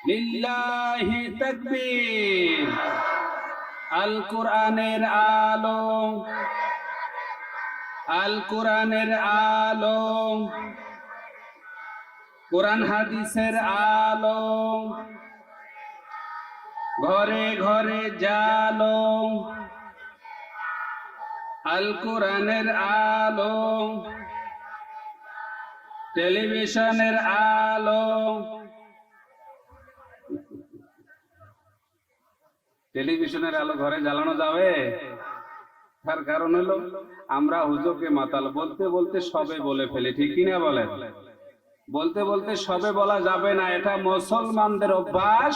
লিল্লাহি তাকবীর। আল কোরআনের আলো, আল কোরআনের আলো, কোরআন হাদিসের আলো, ঘরে ঘরে জালো, আল কোরআনের আলো, টেলিভিশনের আলো। টেলিভিশনের আলো ঘরে জ্বালানো যাবে? তার কারণ হলো আমরা হুজুরকে মাতাল বলতে বলতে সবে বলে ফেলি, ঠিক কিনা বলেন? বলতে বলতে সবে বলা যাবে না, এটা মুসলমানদের অভ্যাস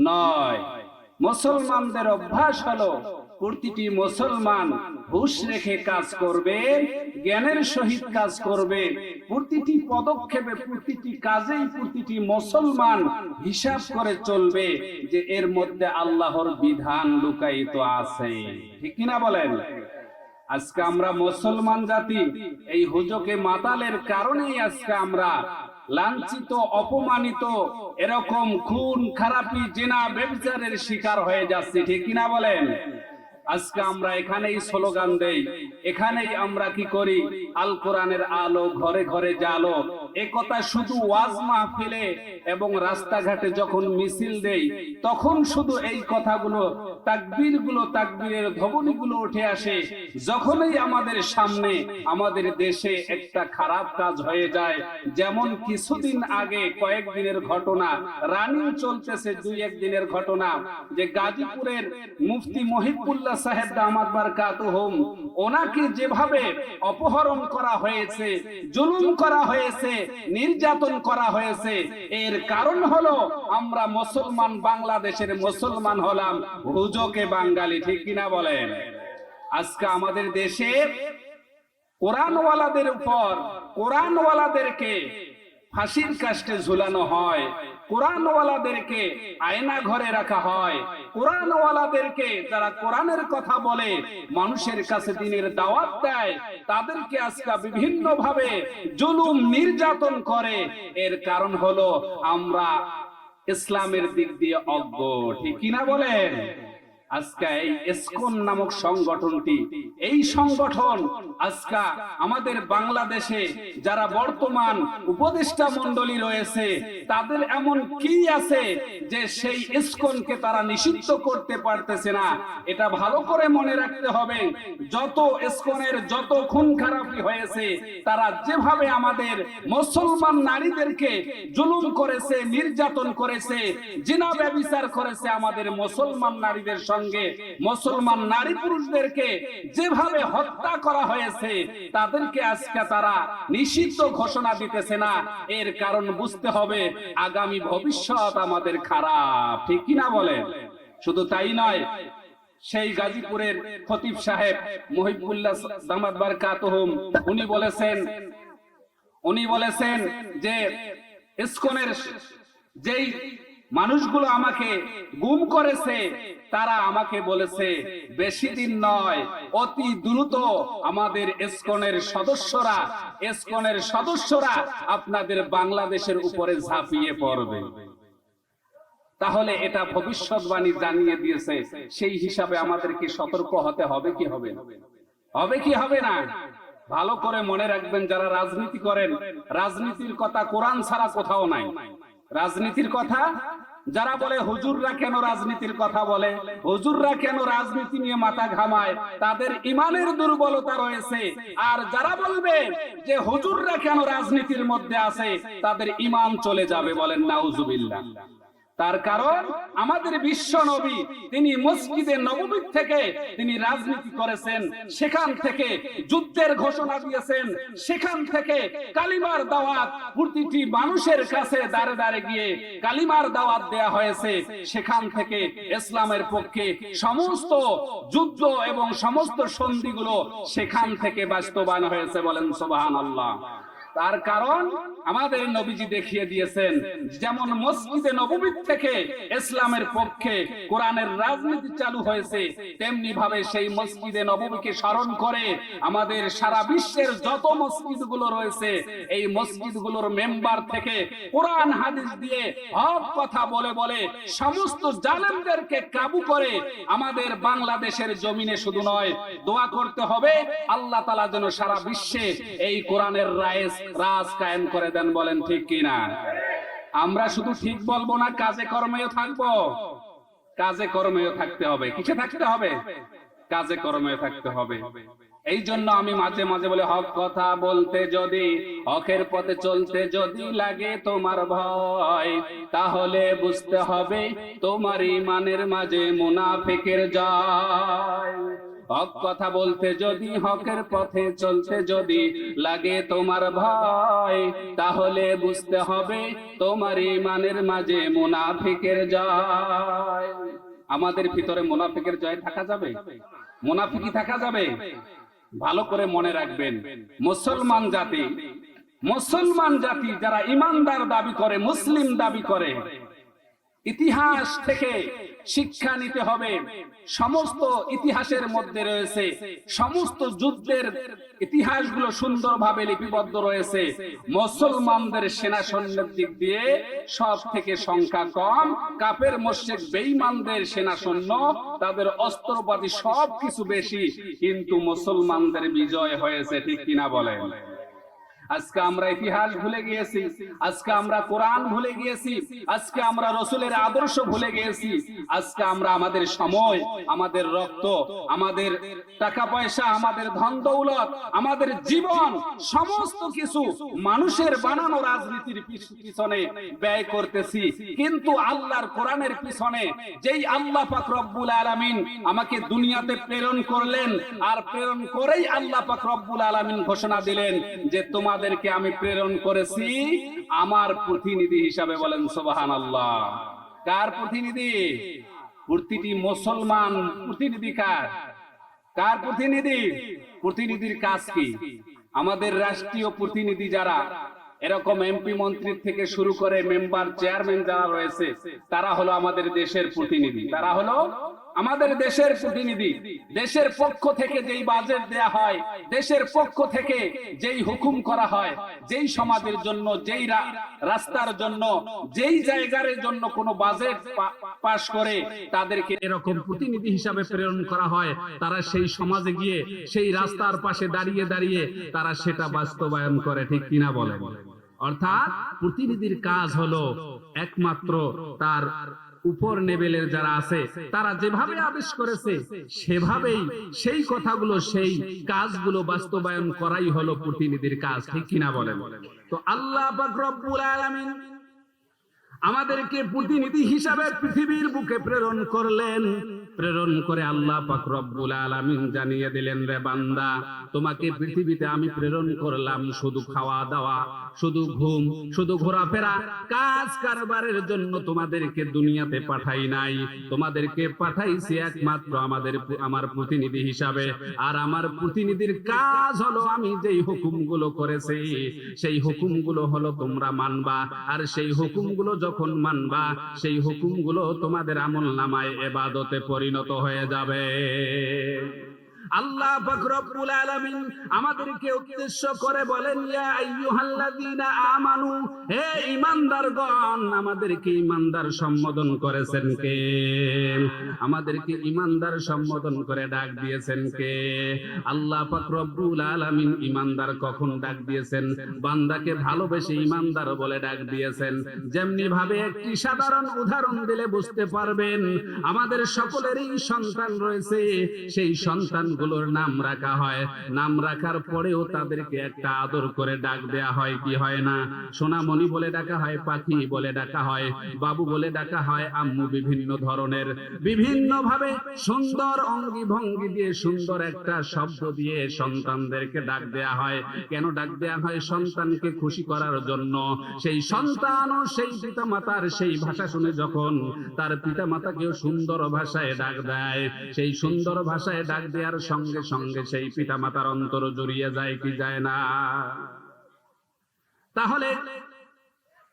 নয়। মুসলমানদের অভ্যাস হলো প্রতিটি মুসলমান হুঁশ রেখে কাজ করবে, জ্ঞানের সহিত কাজ করবে। প্রতিটি পদক্ষেপে, প্রতিটি কাজেই প্রতিটি মুসলমান হিসাব করে চলবে যে এর মধ্যে আল্লাহর বিধান লুকায়িত আছে, ঠিক কিনা বলেন? আজকে আমরা মুসলমান জাতি এই হুজুকে মাতালের কারণেই আজকে আমরা লাঞ্ছিত, অপমানিত, এরকম খুন খারাপি, জিনা ব্যভিচারের শিকার হয়ে যাচ্ছি, ঠিক কিনা বলেন? আজকে আমরা এখানেই স্লোগান দেই, এখানেই আমরা কি করি, আল কোরআনের আলো ঘরে ঘরে জালো। এ কথা শুধু ওয়াজ মাহফিলে এবং রাস্তাঘাটে যখন মিছিল দেই তখন শুধু এই কথাগুলো, তাকবীরগুলো, তাকবীরের ধ্বনিগুলো উঠে আসে। যখনই আমাদের সামনে, আমাদের দেশে একটা খারাপ কাজ হয়ে যায়, যেমন কিছুদিন আগে কয়েকদিনের ঘটনা, রানিং চলতেছে 2-1 দিনের ঘটনা, যে গাজীপুরের মুফতি মহিবুল্লাহ সাহেব দামাত বারকাতুহুম, ওনাকে যেভাবে অপহরণ করা হয়েছে, জুলুম করা হয়েছে, নির্যাতন করা হয়েছে, এর কারণ হলো আমরা মুসলমান, বাংলাদেশের মুসলমান হলাম হুজুকে বাঙালি, ঠিক কিনা বলেন? আজকে আমাদের দেশে কোরআনওয়ালাদের উপর, কোরআনওয়ালাদেরকে ফাঁসির কাস্টে ঝুলানো হয়, কোরআনওয়ালাদেরকে আয়না ঘরে রাখা হয়, কোরআনওয়ালাদেরকে যারা কোরআনের কথা বলে, মানুষের কাছে দ্বীনের দাওয়াত দেয়, তাদেরকে আজকে বিভিন্ন ভাবে জুলুম নির্যাতন করে। এর কারণ হলো আমরা ইসলামের দিক দিয়ে অজ্ঞ, ঠিক কিনা বলেন? আজকে এই ইসকন নামক সংগঠনটি, এই সংগঠন আজকে আমাদের বাংলাদেশে যারা বর্তমান উপদেষ্টা মণ্ডলী রয়েছে, তাদের এমন কি আছে যে সেই ইসকনকে তারা নিষিদ্ধ করতে পারতেছে না? এটা ভালো করে মনে রাখতে হবে। যত ইসকনের যত খুন খারাপি হয়েছে, তারা যেভাবে আমাদের মুসলমান নারীদেরকে জুলুম করেছে, নির্যাতন করেছে, জিনা ব্যভিচার করেছে, আমাদের মুসলমান নারীদের সঙ্গে মুসলমান নারী পুরুষদেরকে যেভাবে হত্যা করা হয়েছে, তাদেরকে আজকে তারা নিষিদ্ধ ঘোষণা দিতেছে না। এর কারণ বুঝতে হবে, আগামী ভবিষ্যৎ আমাদের খারাপ, ঠিক কিনা বলেন? শুধু তাই নয়, সেই গাজীপুরের খতিব সাহেব মহিবুল্লাহ দামাত বারকাতুহুম উনি বলেছেন যে ইসকনের যেই মানুষগুলো আমাকে গুম করেছে, তারা আমাকে বলেছে বেশি দিন নয়, অতি দ্রুত আমাদের ইসকনের সদস্যরা আপনাদের বাংলাদেশের উপরে ঝাঁপিয়ে পড়বে। তাহলে এটা ভবিষ্যৎবাণী জানিয়ে দিয়েছে। সেই হিসাবে আমাদেরকে সতর্ক হতে হবে কি হবে না? হবে কি হবে না? ভালো করে মনে রাখবেন, যারা রাজনীতি করেন, রাজনীতির কথা কোরআন ছাড়া কোথাও নাই। রাজনীতির কথা যারা বলে হুজুররা কেন রাজনীতির কথা বলে, হুজুররা কেন রাজনীতি নিয়ে মাথা ঘামায়, তাদের ইমানের দুর্বলতা রয়েছে। আর যারা বলবে যে হুজুররা কেন রাজনীতির মধ্যে আছে, তাদের ইমান চলে যাবে, বলেন নাউজুবিল্লাহ। তার কারণ আমাদের বিশ্ব নবী, তিনি মসজিদে নববী থেকে তিনি রাজনীতি করেছেন, সেখান থেকে যুদ্ধের ঘোষণা দিয়েছেন, সেখান থেকে কালিমার দাওয়াত প্রতিটি মানুষের কাছে দাঁড়ে দাঁড়ে গিয়ে কালিমার দাওয়াত দেয়া হয়েছে। সেখান থেকে ইসলামের পক্ষে সমস্ত যুদ্ধ এবং সমস্ত সন্ধিগুলো সেখান থেকে বাস্তবায়ন হয়েছে, বলেন সুবহানাল্লাহ। তার কারণ আমাদের নবীজি দেখিয়ে দিয়েছেন, যেমন মসজিদে নববী থেকে ইসলামের পক্ষে কোরআনের রাজনীতি চালু হয়েছে, তেমনি ভাবে সেই মসজিদে নববীকে স্মরণ করে আমাদের সারা বিশ্বের যত মসজিদগুলো রয়েছে, এই মসজিদগুলোর মেম্বার থেকে কোরআন হাদিস দিয়ে হক কথা বলে বলে সমস্ত জালেমদেরকে কাবু করে আমাদের বাংলাদেশের জমিনে শুধু নয়, দোয়া করতে হবে আল্লাহ তাআলা যেন সারা বিশ্বে এই কোরআনের রাজ কায়েম করে দেন। বলেন ঠিক কিনা? আমরা শুধু ঠিক বলবো না, কাজে কর্মেও থাকবো। কাজে কর্মেও থাকতে হবে। কিসে থাকতে হবে? কাজে কর্মেও থাকতে হবে। এই জন্য আমি মাঝে মাঝে বলে, হক কথা বলতে যদি, হকের পথে চলতে যদি লাগে তোমার ভয়, তাহলে বুঝতে হবে তোমার ঈমানের মাঝে মুনাফিকের জয়। হক কথা বলতে যদি, হকের পথে চলতে যদি লাগে তোমার ভয়, তাহলে বুঝতে হবে তোমার ঈমানের মাঝে মুনাফিকের জয়। আমাদের ভিতরে মুনাফিকের জয় থাকা যাবে? মুনাফিকি থাকা যাবে? ভালো করে মনে রাখবেন, মুসলমান জাতি যারা ইমানদার দাবি করে, মুসলিম দাবি করে, ইতিহাস থেকে শিক্ষা নিতে হবে। সমস্ত ইতিহাসের মধ্যে রয়েছে, সমস্ত যুদ্ধের ইতিহাসগুলো সুন্দরভাবে লিপিবদ্ধ রয়েছে। মুসলমানদের সেনা সৈন্যের দিক দিয়ে সব থেকে সংখ্যা কম, কাফের মুশরিক বেঈমানদের সেনা সৈন্য, তাদের অস্ত্রপাতি সবকিছু বেশি, কিন্তু মুসলমানদের বিজয় হয়েছে। ঠিক কিনা বলেন? আজকে আমরা ইতিহাস ভুলে গিয়েছি, আজকে আমরা কোরআন ভুলে গিয়েছি, আজকে আমরা রাসূলের আদর্শ ভুলে গিয়েছি। আজকে আমরা আমাদের সময়, আমাদের রক্ত, আমাদের টাকা পয়সা, আমাদের ধন দৌলত, আমাদের জীবন, সমস্ত কিছু মানুষের বানানো রাজনীতির পিছনে ব্যয় করতেছি। কিন্তু আল্লাহর কোরআনের পিছনে, যেই আল্লাহ পাক রব্বুল আলামিন আমাকে দুনিয়াতে প্রেরণ করলেন, আর প্রেরণ করেই আল্লাহ পাক রব্বুল আলামিন ঘোষণা দিলেন যে তোমাদেরকে আমি প্রেরণ করেছি আমার প্রতিনিধি হিসাবে। বলেন সুবহানাল্লাহ। কার প্রতিনিধি? প্রতিটি মুসলমান প্রতিনিধি। কার প্রতিনিধি? প্রতিনিধির কাজ কি? আমাদের রাষ্ট্রীয় প্রতিনিধি যারা, এরকম এমপি মন্ত্রীর থেকে শুরু করে মেম্বার চেয়ারম্যান যারা রয়েছে, তারা হলো আমাদের দেশের প্রতিনিধি। তারা হলো আমাদের দেশের প্রতিনিধি। দেশের পক্ষ থেকে যেই বাজেট দেয়া হয়, দেশের পক্ষ থেকে যেই হুকুম করা হয়, যেই সমাজের জন্য, যেই রাস্তার জন্য, যেই জায়গার জন্য কোনো বাজেট পাস করে, তাদেরকে এরকম প্রতিনিধি হিসাবে প্রেরণ করা হয়। তারা সেই সমাজে গিয়ে সেই রাস্তার পাশে দাঁড়িয়ে দাঁড়িয়ে তারা সেটা বাস্তবায়ন করে। ঠিক কিনা বলেন? অর্থাৎ প্রতিনিধির কাজ হলো একমাত্র তার উপর লেভেলের যারা আছে, তারা যেভাবে আদেশ করেছে সেভাবেই সেই কথাগুলো, সেই কাজগুলো বাস্তবায়ন করাই হলো প্রতিনিধির কাজ। ঠিক কিনা বলেন? তো আল্লাহ পাক রব্বুল আলামিন আমাদেরকে প্রতিনিধি হিসাবে পৃথিবীর বুকে প্রেরণ করলেন। প্রেরণ করে আল্লাহ পাক রব্বুল আলামিন জানিয়ে দিলেন, রে বান্দা, তোমাকে পৃথিবীতে আমি প্রেরণ করলাম শুধু খাওয়া দাওয়া, শুধু ঘুম, শুধু ঘোরাফেরা, কাজ কারবারের জন্য তোমাদেরকে দুনিয়াতে পাঠাই নাই। তোমাদেরকে পাঠাইছি একমাত্র আমার প্রতিনিধি হিসাবে। আর আমার প্রতিনিধির কাজ হলো আমি যেই হুকুমগুলো করেছি সেই হুকুমগুলো হলো তোমরা মানবা। আর সেই হুকুমগুলো যখন মানবা, সেই হুকুমগুলো তোমাদের আমলনামায় ইবাদতে পরিণত হয়ে যাবে। আল্লাহ পাক রব্বুল আলামিন আমাদেরকে উদ্দেশ্য করে বলেন, ইয়া আইয়ুহাল্লাযীনা আমানু, হে ঈমানদারগণ। আমাদেরকে ঈমানদার সম্বোধন করেছেন কে? আমাদেরকে ঈমানদার সম্বোধন করে ডাক দিয়েছেন কে? আল্লাহ পাক রব্বুল আলামিন ঈমানদার কখন ডাক দিয়েছেন? বান্দাকে ভালোবেসে ঈমানদার বলে ডাক দিয়েছেন। যেমনি ভাবে একটি সাধারণ উদাহরণ দিলে বুঝতে পারবেন, আমাদের সকলেরই সন্তান রয়েছে, সেই সন্তান গুলোর নাম রাখা হয়। নাম রাখার পরেও তাদেরকে একটা আদর করে ডাক দেয়া হয়, কি হয় না? সোনামণি বলে ডাকা হয়, পাখি বলে ডাকা হয়, বাবু বলে ডাকা হয়, আম্মু, বিভিন্ন ধরনের বিভিন্ন ভাবে সুন্দর অঙ্গি ভঙ্গি দিয়ে, সুন্দর একটা শব্দ দিয়ে সন্তানদেরকে ডাক দেয়া হয়। কেন ডাক দেয়া হয়? সন্তানকে খুশি করার জন্য। সেই সন্তান ও সেই পিতা মাতার সেই ভাষা শুনে যখন তার পিতা মাতাকেও সুন্দর ভাষায় ডাক দেয়, সেই সুন্দর ভাষায় ডাক দেওয়ার সঙ্গে সঙ্গে সেই পিতা মাতার অন্তর জড়িয়ে যায়, কি যায় না? তাহলে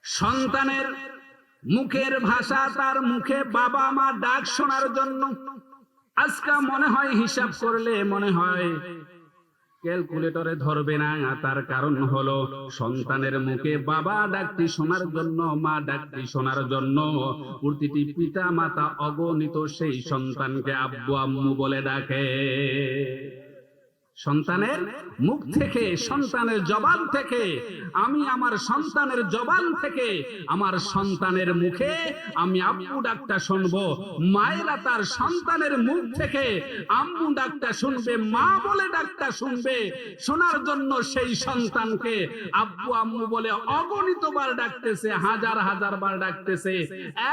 সন্তানের মুখের ভাষা, তার মুখে বাবা মা ডাক শোনার জন্য আজকে মনে হয় হিসাব করলে মনে হয় ক্যালকুলেটরে ধরবে না। তার কারণ হলো সন্তানের মুখে বাবা ডাকটি শোনার জন্য, মা ডাকটি শোনার জন্য প্রতিটি পিতা মাতা অগণিত সেই সন্তানকে আব্বু আম্মু বলে ডাকে। সন্তানের মুখ থেকে, সন্তানের জবান থেকে, আমি আমার সন্তানের জবান থেকে, আমার সন্তানের মুখে আমি আব্বু ডাকটা শুনবো। মায়েরা তার সন্তানের মুখ থেকে আম্মু ডাকটা শুনবে, মা বলে ডাকটা শুনবে। শোনার জন্য সেই সন্তানকে আব্বু আম্মু বলে অগণিত বার ডাকতেছে, হাজার হাজার বার ডাকতেছে।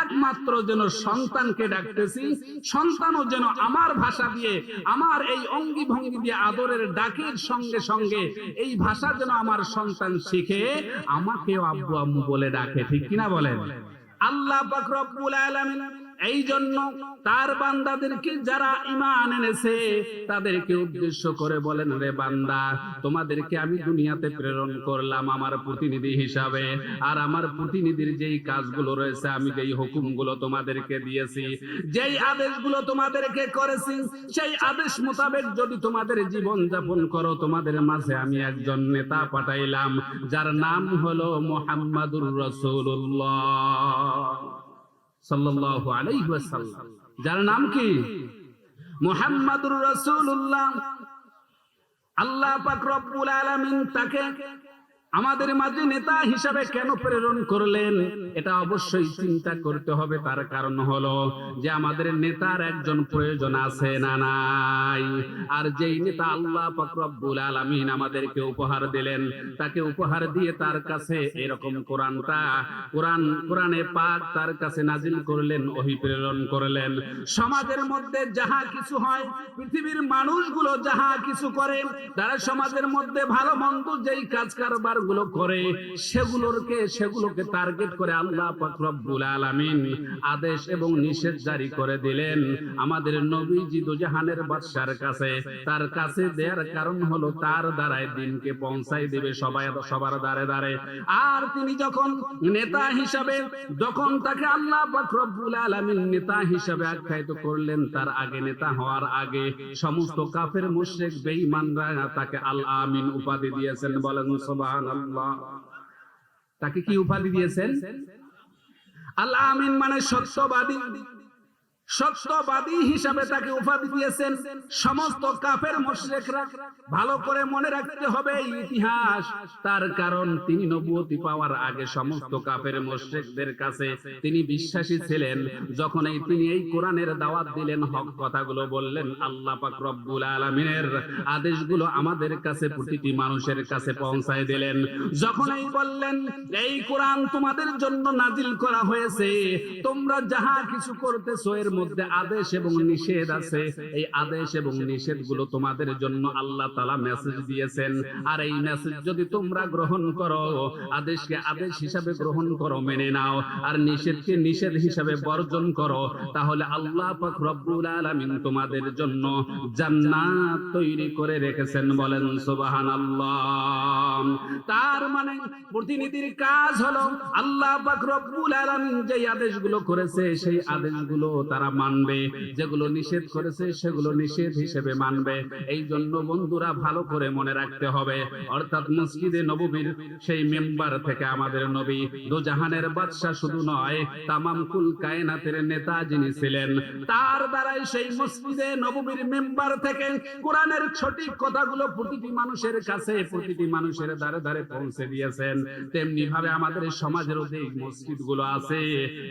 একমাত্র যেন সন্তানকে ডাকতেছি, সন্তানও যেন আমার ভাষা দিয়ে, আমার এই অঙ্গি ভঙ্গি দিয়ে আদরের ডাকের সঙ্গে সঙ্গে এই ভাষা যেন আমার সন্তান শিখে আমাকেও আব্বু আম্মু বলে ডাকে। ঠিক কিনা বলেন? আল্লাহ পাক রব্বুল আলামিন এই জন্য তার বান্দাদেরকে যারা ঈমান এনেছে তাদেরকে উদ্দেশ্য করে বলেন, রে বান্দা, তোমাদেরকে আমি দুনিয়াতে প্রেরণ করলাম আমার প্রতিনিধি হিসাবে। আর আমার প্রতিনিধির যেই কাজগুলো রয়েছে, আমি যেই হুকুমগুলো তোমাদেরকে দিয়েছি, যেই আদেশগুলো তোমাদেরকে করেছি, সেই আদেশ মোতাবেক যদি তোমাদের জীবন যাপন করো, তোমাদের মাঝে আমি একজন নেতা পাঠাইলাম যার নাম হলো মুহাম্মাদুর রাসূলুল্লাহ সাল্লাল্লাহু আলাইহি ওয়াসাল্লাম। যার নাম কি? মুহাম্মাদুর রাসূলুল্লাহ। আল্লাহ পাক রব্বুল আলামিন তাকে আমাদের মাঝে নেতা হিসাবে কেন প্রেরণ করলেন, এটা অবশ্যই চিন্তা করতে হবে। তার কারণ হলো যে আমাদের নেতার একজন প্রয়োজন আছে না নাই? আর যেই নেতা আল্লাহ পাক রব্বুল আলামিন আমাদেরকে উপহার দিলেন, তাকে উপহার দিয়ে তার কাছে এরকম কোরআনে পাক তার কাছে নাজিল করলেন, ওহী প্রেরণ করলেন। সমাজের মধ্যে যাহা কিছু হয়, পৃথিবীর মানুষগুলো যাহা কিছু করে, তারা সমাজের মধ্যে ভালো মন্দ যেই কাজ কারবার গুলো করে, সেগুলোকে টার্গেট করে আল্লাহ পাক রব্বুল আলামিন আদেশ এবং নিষেধ জারি করে দিলেন আমাদের নবীজি দোজাহানের বাদশার কাছে। তার কাছে দেওয়ার কারণ হলো তার দ্বারাই দিনকে পৌঁছাই দিবে সবার দ্বারে দ্বারে। আর তিনি যখন নেতা হিসাবে, যখন তাকে আল্লাহ পাক রব্বুল আলামিন নেতা হিসাবে আখ্যায়িত করলেন, তার আগে, নেতা হওয়ার আগে সমস্ত কাফের মুশরিক বেঈমানরা তাকে আল আমিন উপাধি দিয়েছেন। বলেন সুবহানাল্লাহ। তাকে কি উপাধি দিয়েছেন? আল আমিন মানে সত্যবাদী। সত্যবাদী হিসাবে তাকে উপাধি দিয়েছেন সমস্ত কাফের মুশরিকরা। ভালো করে মনে রাখতে হবে ইতিহাস। তার কারণ তিনি নবুয়তি পাওয়ার আগে সমস্ত কাফের মুশরিকদের কাছে তিনি বিশ্বাসী ছিলেন। যখন তিনি এই কোরআনের দাওয়াত দিলেন, হক কথাগুলো বললেন, আল্লাহ পাক রব্বুল আলামিনের আদেশগুলো আমাদের কাছে, প্রতিটি মানুষের কাছে পৌঁছায় দিলেন। যখন এই বললেন, এই কোরআন তোমাদের জন্য নাজিল করা হয়েছে, তোমরা যাহা কিছু করতেছো এর মধ্যে আদেশ এবং নিষেধ আছে। এই আদেশ এবং নিষেধ গুলো তোমাদের জন্য আল্লাহ তাআলা মেসেজ দিয়েছেন। আর এই মেসেজ যদি তোমরা গ্রহণ করো, আদেশকে আদেশ হিসাবে গ্রহণ করো, মেনে নাও, আর নিষেধকে নিষেধ হিসাবে বর্জন করো, তাহলে আল্লাহ পাক রব্বুল আলামিন তোমাদের জন্য জান্নাত তৈরি করে রেখেছেন। বলেন সুবহানাল্লাহ। তার মানে প্রতিনিধির কাজ হলো আল্লাহ পাক রব্বুল আলামিন যেই আদেশগুলো করেছে সেই আদেশগুলো তারা মানবে, যেগুলো নিষেধ করেছে সেগুলো নিষেধ হিসেবে মানবে। এই জন্য বন্ধুরা ভালো করে মনে রাখতে হবে, অর্থাৎ মসজিদে নববীর সেই মেম্বার থেকে আমাদের নবী দোজাহানের বাদশা শুধু নয়, তামাম কুল কায়নাতের নেতা যিনি ছিলেন, তার দ্বারাই সেই মসজিদে নববীর মেম্বার থেকে কোরআনের সঠিক কথাগুলো প্রতিটি মানুষের কাছে, প্রতিটি মানুষের দ্বারে দ্বারে পৌঁছে দিয়েছেন। তেমনি ভাবে আমাদের সমাজের যে মসজিদগুলো আছে,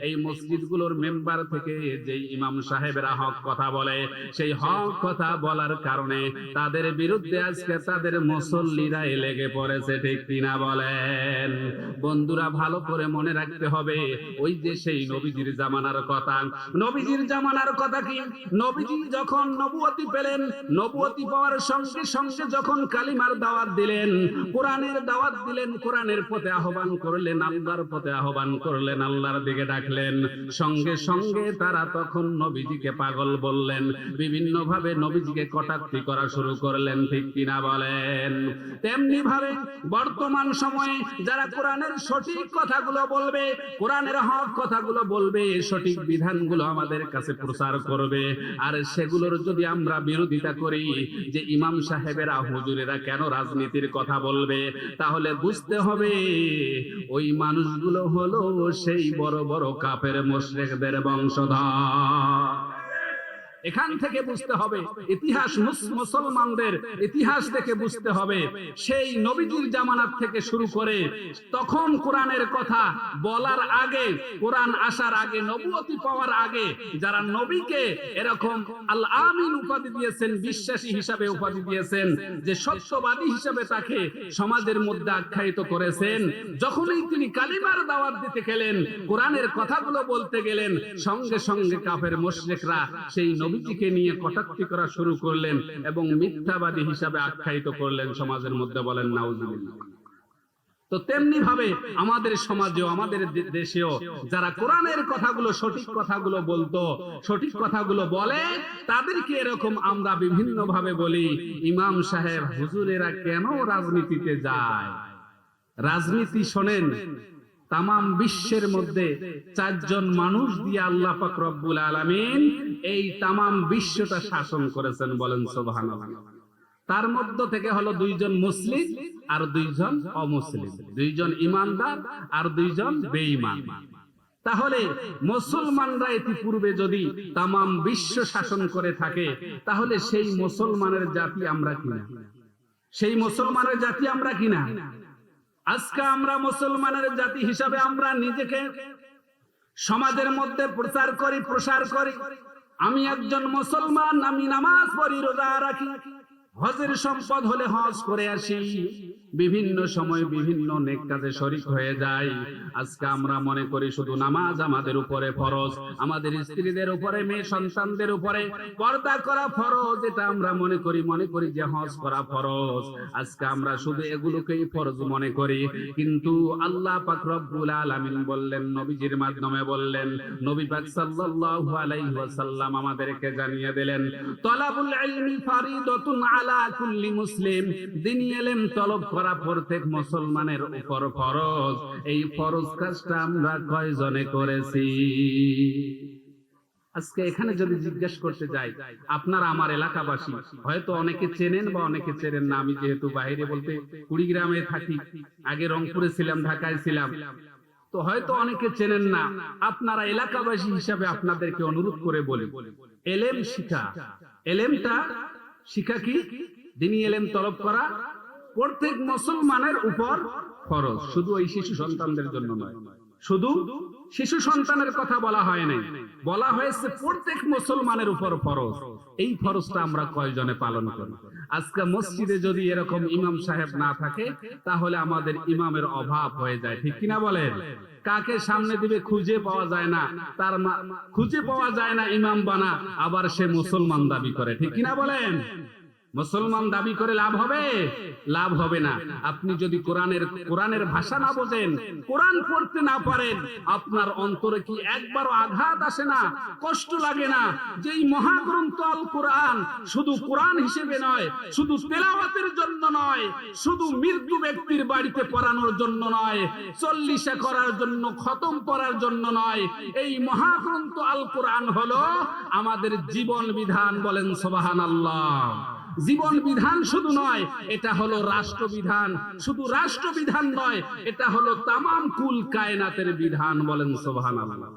এই মসজিদগুলোর মেম্বার থেকে যেই ইমাম সাহেবেরা হক কথা বলে, সেই হক কথা বলার কারণে তাদের বিরুদ্ধে আজকে তাদের মুসল্লিরা লেগে পড়েছে। ঠিক কিনা বলেন? বন্ধুরা ভালো করে মনে রাখতে হবে, ওই যে সেই নবীজির জামানার কথা। নবীজির জামানার কথা কি? নবীজি যখন নবুয়তি পেলেন, নবুয়তি পাওয়ার সঙ্গে সঙ্গে যখন কালিমার দাওয়াত দিলেন, কোরআনের দাওয়াত দিলেন, কোরআনের পথে আহ্বান করলেন, আল্লাহর পথে আহ্বান করলেন, আল্লাহর দিকে ডাকলেন, সঙ্গে সঙ্গে তারা তখন তখন নবীজিকে পাগল বললেন, বিভিন্ন ভাবে নবীজিকে কটাক্তি করা শুরু করলেন, ঠিক কিনা বলেন? তেমনি ভাবে বর্তমান সময়ে যারা কোরআনের সঠিক কথাগুলো বলবে, কোরআনের হক কথাগুলো বলবে, সঠিক বিধানগুলো আমাদের কাছে প্রচার করবে, আর সেগুলোর যদি আমরা বিরোধিতা করি যে ইমাম সাহেবেরা হুজুরেরা কেন রাজনীতির কথা বলবে, তাহলে বুঝতে হবে ওই মানুষগুলো হলো সেই বড় বড় কাফের মুশরিকদের বংশধর। এখান থেকে বুঝতে হবে ইতিহাস, মুসলমানদের ইতিহাস থেকে বুঝতে হবে সেই নবীজির জামানাত থেকে শুরু করে তখন কোরআনের কথা বলার আগে, কোরআন আসার আগে, নবুয়তি পাওয়ার আগে যারা নবীকে এরকম আল আমিন উপাধি দিয়েছেন, বিশ্বাসী হিসাবে উপাধি দিয়েছেন, যে সত্যবাদী হিসাবে তাকে সমাজের মধ্যে আখ্যায়িত করেছেন, যখনই তিনি কালিমার দাওয়াত দিতে গেলেন, কোরআনের কথাগুলো বলতে গেলেন, সঙ্গে সঙ্গে কাফের মুশরিকরা সেই নবীজিকে নিয়ে কটাক্তি করা শুরু করলেন এবং মিথ্যাবাদী হিসাবে আখ্যায়িত করলেন সমাজের মধ্যে। বলেন নাউজুবিল্লাহ। তো তেমনি ভাবে আমাদের সমাজেও, আমাদের দেশেও যারা কোরআনের কথাগুলো, সঠিক কথাগুলো বলতো, সঠিক কথাগুলো বলে, তাদেরকে এরকম আমরা বিভিন্ন ভাবে বলি ইমাম সাহেব হুজুরেরা কেন রাজনীতিতে যায়। রাজনীতি শোনেন, তামাম বিশ্বের মধ্যে 4 জন মানুষ দিয়ে আল্লাহ পাক রব্বুল আলামিন এই তামাম বিশ্বটা শাসন করেছেন। বলেন সুবহানাল্লাহ। তার মধ্য থেকে হলো 2 জন মুসলিম আর 2 জন অমুসলিম, 2 জন ইমানদার আর 2 জন বেঈমান। তাহলে মুসলমানরা ইতিপূর্বে যদি তামাম বিশ্ব শাসন করে থাকে, তাহলে সেই মুসলমানের জাতি আমরা কিনা? সেই মুসলমানের জাতি আমরা কিনা? আজকে আমরা মুসলমানের জাতি হিসাবে আমরা নিজেকে সমাজের মধ্যে প্রচার করি, প্রসার করি, আমি একজন মুসলমান, আমি নামাজ পড়ি, রোজা রাখি, হজের সম্পদ হলে হজ করে আসি, বিভিন্ন সময় বিভিন্ন নেক কাজে শরীক হয়ে যায়। আজকে আমরা মনে করি শুধু নামাজ আমাদের উপরে ফরজ, আমাদের স্ত্রীদের উপরে, মেয়ে সন্তানদের উপরে পর্দা করা ফরজ, এটা আমরা মনে করি যে হজ করা ফরজ। আজকে আমরা শুধু এগুলোকেই ফরজ মনে করি, কিন্তু আল্লাহ পাক রব্বুল আলামিন বললেন, নবীজির মাধ্যমে বললেন, নবী পাক সাল্লাল্লাহু আলাইহি ওয়াসাল্লাম আমাদেরকে জানিয়ে দিলেন, তালাবুল ইলমি ফারিদাতুন আলা কুল্লি মুসলিম, দ্বীনি ইলম তলব করা প্রত্যেক মুসলমানের উপর ফরজ। এই ফরজ কাজটা আমরা কয়জনে করেছি? আজকে এখানে যদি জিজ্ঞেস করতে যাই, আপনারা আমার এলাকাবাসী হয়তো অনেকে চেনেন বা অনেকে চেনেন না। আমি যেহেতু বাইরে বলতে কুড়িগ্রামে থাকি, আগে রংপুরে ছিলাম, ঢাকায় ছিলাম, তো হয়তো অনেকে চেনেন না। আপনারা এলাকাবাসী হিসাবে আপনাদেরকে অনুরোধ করে বলি, এলেম শিখা, এলেমটা শিখা কি? দ্বীনি ইলম তলব করা প্রত্যেক মুসলমানের উপর ফরজ। শুধু ওই শিশু সন্তানদের জন্য নয়, শুধু শিশু সন্তানের কথা বলা হয় নাই, বলা হয়েছে প্রত্যেক মুসলমানের উপর ফরজ। এই ফরজটা আমরা কয়জনে পালন করি? আজকে মসজিদে যদি এরকম ইমাম সাহেব না থাকে, তাহলে আমাদের ইমামের অভাব হয়ে যায়, ঠিক কিনা বলেন? কাকে সামনে দিবে খুঁজে পাওয়া যায় না, তার খুঁজে পাওয়া যায় না ইমাম বানা, আবার সে মুসলমান দাবি করে, ঠিক কিনা বলেন? মুসলমান দাবি করে লাভ হবে? লাভ হবে না। আপনি যদি কোরআনের ভাষা না বোঝেন, কোরআন পড়তে না পারেন, আপনার অন্তরে কি একবারও আঘাত আসে না, কষ্ট লাগে না যে এই মহাগ্রন্থ আল কোরআন শুধু কোরআন হিসেবে নয়, শুধু তেলাওয়াতের জন্য নয়, শুধু মৃত্যু ব্যক্তির বাড়িতে পড়ানোর জন্য নয়, 40 করার জন্য, খতম করার জন্য নয়, এই মহাগ্রন্থ আল কোরআন হলো আমাদের জীবন বিধান। বলেন সুবহানাল্লাহ। জীবন বিধান শুধু নয়, এটা হলো রাষ্ট্রবিধান। শুধু রাষ্ট্রবিধান নয়, এটা হলো তামাম কুল কায়নাতের বিধান। বলেন সুবহানাল্লাহ।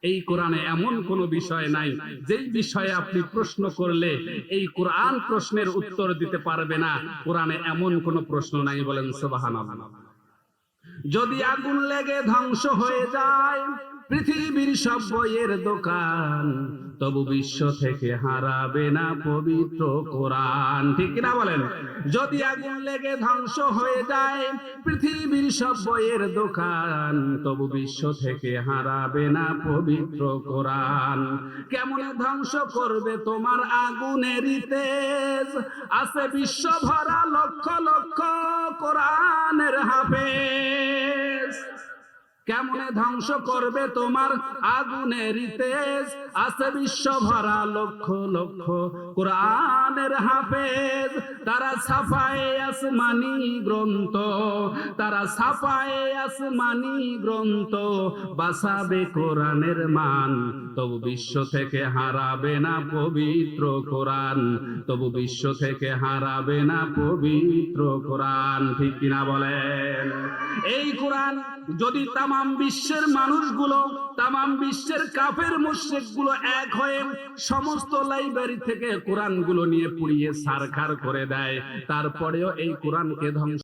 এই কোরআনে এমন কোন বিষয় নাই যেই বিষয়ে আপনি প্রশ্ন করলে এই কোরআন প্রশ্নের উত্তর দিতে পারবে না। কোরআনে এমন কোন প্রশ্ন নাই। বলেন সুবহানাল্লাহ। যদি আগুন লেগে ধ্বংস হয়ে যায় পৃথিবীর সব বইয়ের দোকান, তবু বিশ্ব থেকে হারাবে না পবিত্র কোরআন, ঠিক না বলেন? যদি আগুন লেগে ধ্বংস হয়ে যায় পৃথিবীর সব বইয়ের দোকান, তবু বিশ্ব থেকে হারাবে না পবিত্র কোরআন। কেমনে ধ্বংস করবে তোমার আগুনেরই তেজ, আছে বিশ্ব ভরা লক্ষ লক্ষ কোরআনের হাফেজ। কেমনে ধ্বংস করবে তোমার আগুনের তেজ? আছে বিশ্ব ভরা লক্ষ লক্ষ কোরআনের হাফেজ, তারা ছাপায় আসমানি গ্রন্থ, তারা ছাপায় আসমানি গ্রন্থ, বাঁচাবে কোরআনের মান, তবু বিশ্ব থেকে হারাবে না পবিত্র কোরআন, তবু বিশ্ব থেকে হারাবে না পবিত্র কোরআন। ঠিক কিনা বলেন? এই কোরআন যদি তামাম বিশ্বের মানুষগুলো, তামাম বিশ্বের কাফের মুশরিকগুলো এক হয়ে সমস্ত লাইব্রেরি থেকে কোরআনগুলো নিয়ে পুড়িয়ে ছারখার করে দেয়, তারপরেও এই কোরআনকে ধ্বংস